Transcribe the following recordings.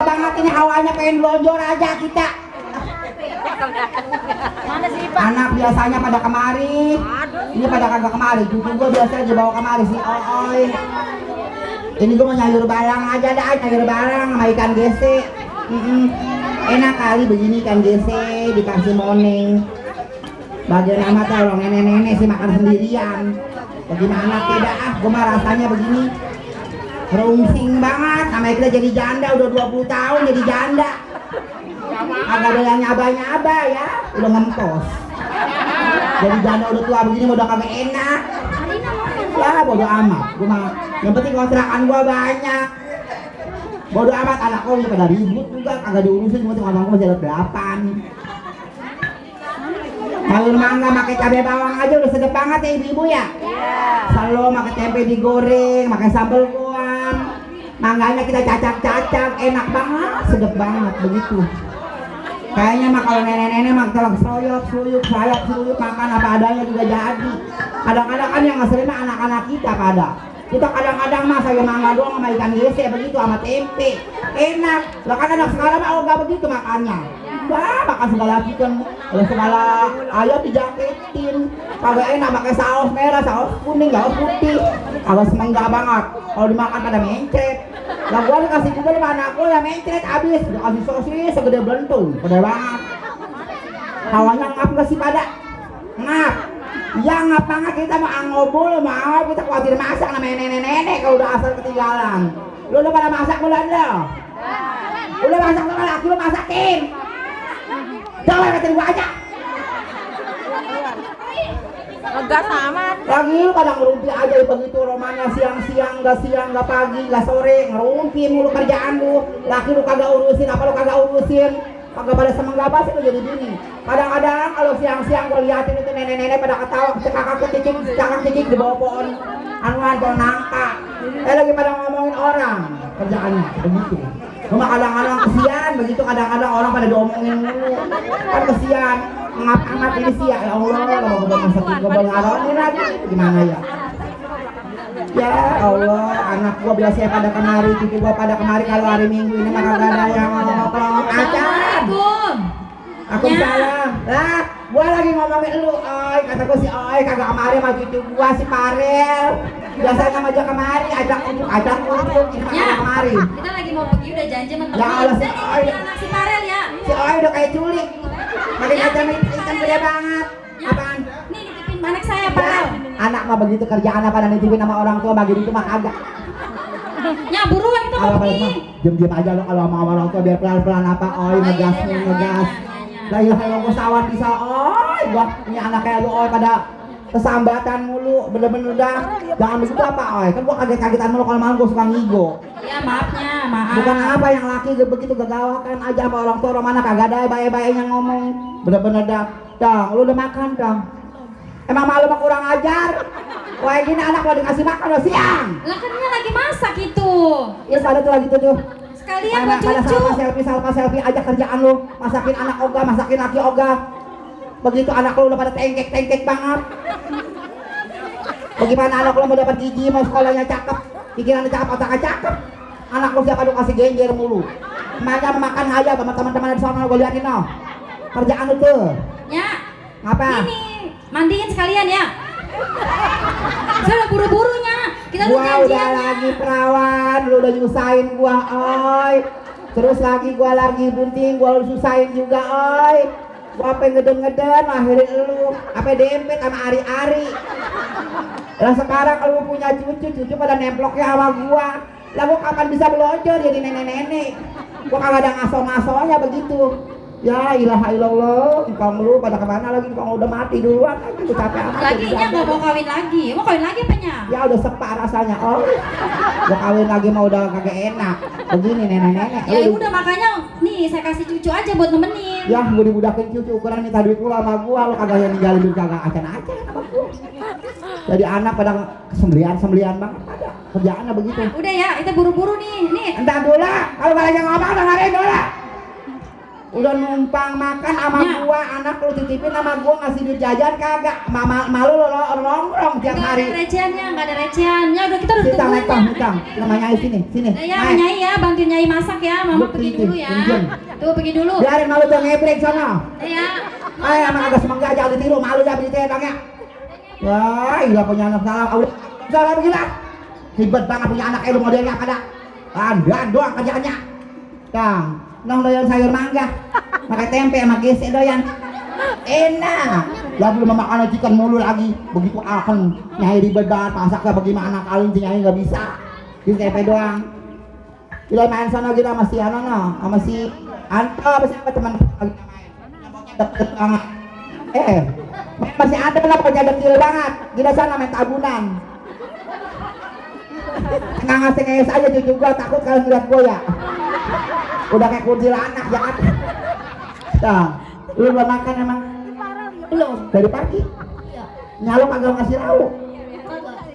banget ini hawanya pengen lonjor aja kita. Mana sih Pak? Anak biasanya pada kemari. Ini pada kagak kemari. Cucu gue biasanya dibawa kemari si Oi. Ini gue mau nyayur barang aja dah, nyayur barang sama ikan gese. Enak kali begini ikan gese dikasih morning. Bagian amat orang nenek-nenek sih makan sendirian. Bagaimana tidak gue mah rasanya begini. Rungsing banget, sama kita jadi janda udah 20 tahun jadi janda. Agak ada yang nyaba-nyaba ya, udah ngempos. Jadi janda udah tua begini udah kagak enak. Ya bodo amat, gua mah yang penting kontrakan gua banyak. Bodo amat anak gua pada ribut juga, kagak diurusin, cuma orang gua masih ada 8. Kalau mangga pakai cabai bawang aja udah sedap banget ya ibu-ibu ya. Selalu pakai tempe digoreng, pakai sambal goang. Mangganya kita cacak-cacak, enak banget, sedap banget begitu. Kayaknya mah kalau nenek-nenek mah kalau soyok, sayap, makan apa adanya juga jadi. Kadang-kadang kan yang ngeselin mah anak-anak kita pada. Kita kadang-kadang mah sayur mangga doang sama ikan gese begitu sama tempe. Enak. Lah kan anak sekarang mah enggak begitu makannya. Wah, makan segala chicken, segala ayam dijaketin. Kagak enak pakai saus merah, saus kuning, saus putih. Kagak semenggak banget. Kalau dimakan pada mencret. Lah gua dikasih juga sama anak gua ya mencret abis. Dikasih sosis segede belentung, gede banget. Hawanya ngap nggak sih pada? Ngap. Ya ngap banget kita mau ngobul, mau kita khawatir masak namanya nenek-nenek kalau udah asal ketinggalan. Lu udah pada masak belum lo? Udah masak sama laki lu masakin. Jangan ngatain gua aja. Gas amat. Lagi lu kadang ngerumpi aja begitu romanya siang gak pagi gak sore ngerumpi mulu kerjaan lu. Laki lu kagak urusin apa lu kagak urusin. Kagak pada semenggaba sih lu jadi gini. Kadang-kadang kalau siang-siang gua liatin itu nenek-nenek pada ketawa cakak-cicik di bawah pohon anuan pohon nangka. Lagi pada ngomongin orang kerjaannya begitu. Cuma kadang-kadang kesian begitu, kadang-kadang orang pada diomongin mulu kan kesian. Ngap-ngap ini sih ya Allah, kalau gue masak gue ngaronin lagi gimana ya? Ya Allah, anak gua biasanya pada kemari, cucu gua pada kemari kalau hari Minggu ini mah kagak ada yang ngomong acan. Aku salah. Lah, gua lagi ngomongin lu, oi, kata gua si oi kagak kemari sama cucu gua si Parel. Biasanya sama aja kemari, ajak kumpul, Ya, kemari. kita lagi mau pergi udah janji sama teman. Ya Allah, si oi, anak si Parel ya. si oi udah kayak culik. Pakai kacamata gede banget. Apaan? Nih nitipin anak saya Parel. Anak mah begitu kerjaan apa nitipin sama orang tua bagi itu mah kagak. Ya buruan kita mau pergi. Diam-diam aja lo kalau sama orang tua biar pelan-pelan apa oi ngegas. La ilaha illallah sawan bisa oi gua ini anak kayak lu oi pada kesambatan mulu bener-bener dah jangan begitu apa oi kan gua kaget-kagetan mulu kalau malam gua suka ngigo. Ya maafnya, maaf. Bukan apa yang laki begitu gagawakan aja sama orang tua mana kagak ada baik-baik yang ngomong bener-bener dah. Dang, lu udah makan dang. Emang malu mah kurang ajar. Wah gini anak mau dikasih makan lo siang. Lah kan dia lagi masak itu. Ya pada tuh lagi tuh. Sekalian buat Pada cucu. selfie aja kerjaan lu. Masakin anak oga, masakin laki oga. Begitu anak lu udah pada tengkek banget. Bagaimana anak lu mau dapat gigi, mau sekolahnya cakep. Pikirannya cakep, otaknya cakep. Anak lu siapa lu kasih genjer mulu. Maja makan aja sama teman-teman di sana gua liatin no. Kerjaan lu tuh. Ya. Ngapa? Ini mandiin sekalian ya. Saya udah buru-burunya. Kita tuh Gua udah janjiannya. lagi perawan, lu udah nyusahin gua, oi. Terus lagi gua lagi bunting, gua lu susahin juga, oi. Gua apa ngeden-ngeden, akhirin lu apa dempet sama ari-ari. Lah sekarang kalau lu punya cucu pada nemploknya sama gua. Lah gua kapan bisa belonjor jadi nenek-nenek? Gua kagak ada ngaso-ngasonya begitu. Ya ilaha illallah, engkau lu pada kemana lagi? Engkau udah mati duluan, aku capek amat. Laginya nggak mau kawin lagi. Mau kawin lagi apanya? Ya udah sepak rasanya, oh. Gua kawin lagi mau udah kagak enak. Begini nenek-nenek. Ya udah makanya nih saya kasih cucu aja buat nemenin. Ya gua dibudakin cucu ukuran minta duit pula sama gua, lu kagak yang ninggalin duit kagak acan-acan sama gua. Jadi anak pada sembelian banget ada. Kerjaannya begitu. Udah ya, kita buru-buru nih. Nih. Entar dulu, kalau gak lagi ngomong dengerin dulu. Udah numpang makan sama gua, anak lu titipin sama gua ngasih duit jajan kagak. Malu lu nongkrong tiap hari. Nggak ada recehannya, nggak ada recehannya. Udah kita udah Kita naik tungguin tang, nama Nyai sini. ya, Nyai ya, bantuin Nyai masak ya. Mama pergi dulu ya. Tuh pergi dulu. Biarin malu tuh ngebrek sana. Ya. Ayo emang agak semangga aja ditiru, malu ya berita ya. Ya, iya punya anak salah gila. Hebat banget punya anak lu modelnya pada. Anda doang kerjaannya. Kang, nong doyan sayur mangga. Pakai tempe sama gesek doyan. Enak. Ya belum makan chicken mulu lagi. Begitu akan Nyai ribet banget masaknya bagaimana kali Nyai nggak bisa. Di tempe doang. Kita main sana kita sama si Anono, sama si Anto, siapa teman lagi main. Deket banget. Masih ada lah punya dekil banget. Kita sana main tabunan. Nggak ngasih nges aja cucu gua takut kalau ngeliat gua ya. Udah kayak kuntilanak ya kan. Nah, lu belum makan emang? Belum. Dari pagi. Nyaluk kagak ngasih lauk.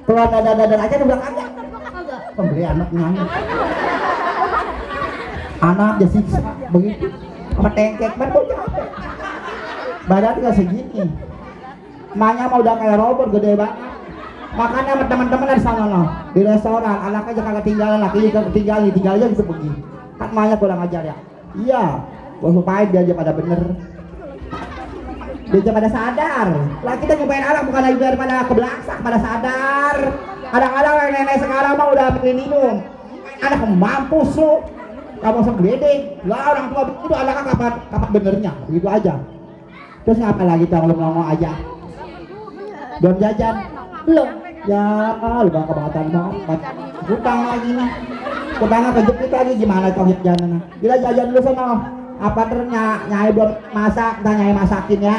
Keluar dadar aja udah kagak. Pembeli anak nyanyi. Anak dia siksa begitu. Sama tengkek baru capek. Badan nggak segini. Emaknya mau udah kayak robot gede banget. Makanya sama teman-teman dari sana loh di restoran anaknya aja kagak tinggalan laki tinggalnya gitu pergi kan emaknya kurang ajar ya iya gua supaya dia aja pada bener dia aja pada sadar lah kita nyobain anak bukan lagi biar pada kebelaksak pada sadar kadang-kadang nenek sekarang mah udah beli minum anak mampus lu kamu segede lah orang tua begitu anaknya kapan benernya begitu aja terus ngapa lagi tuh lu ngomong aja belum jajan belum ya lu bang kebangetan banget utang lagi nih utangnya kejepit lagi gimana tauhid jalan gila jajan dulu sana apa ternyata Nyai belum masak Nyai masakin ya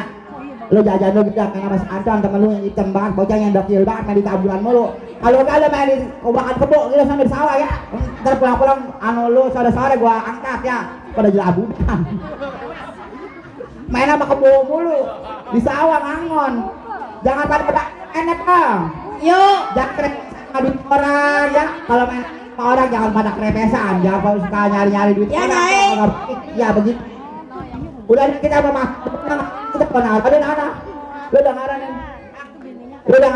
lu jajan dulu kita karena masih Anton temen lu yang hitam banget bocah yang dokil banget main di taburan mulu kalau gak lu main di kobakan kebo gila sambil di sawah ya ntar pulang-pulang lu sore-sore gua angkat ya pada jelabutan main sama kebo mulu di sawah ngangon jangan pada enak dong yuk jangan krepesan duit orang ya kalau main sama orang jangan pada krepesan jangan kalau suka nyari-nyari duit ya orang ya begitu udah kita mau masuk kita pernah ada anak lu udah ngaranin belum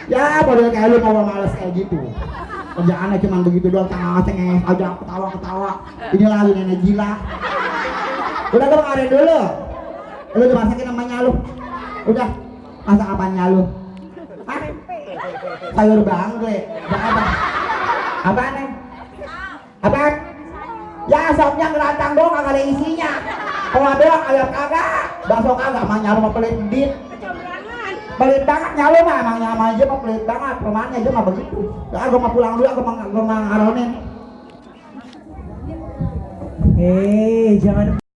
ya model kayak lu mau males kayak gitu kerjaannya cuma begitu doang cengeng aja ketawa ini lagi nenek gila udah lu ngaranin dulu lu udah masakin namanya lu udah masak apanya lu hah? Sayur banggle apa neng apa ya sopnya ngerantang doang kagak ada isinya kalau doang ayam kagak bakso kagak emangnya lu mah pelit banget nyalu mah emangnya aja mah pelit banget rumahnya aja mah begitu ya gua mau pulang dulu gua mau ngaronin Jangan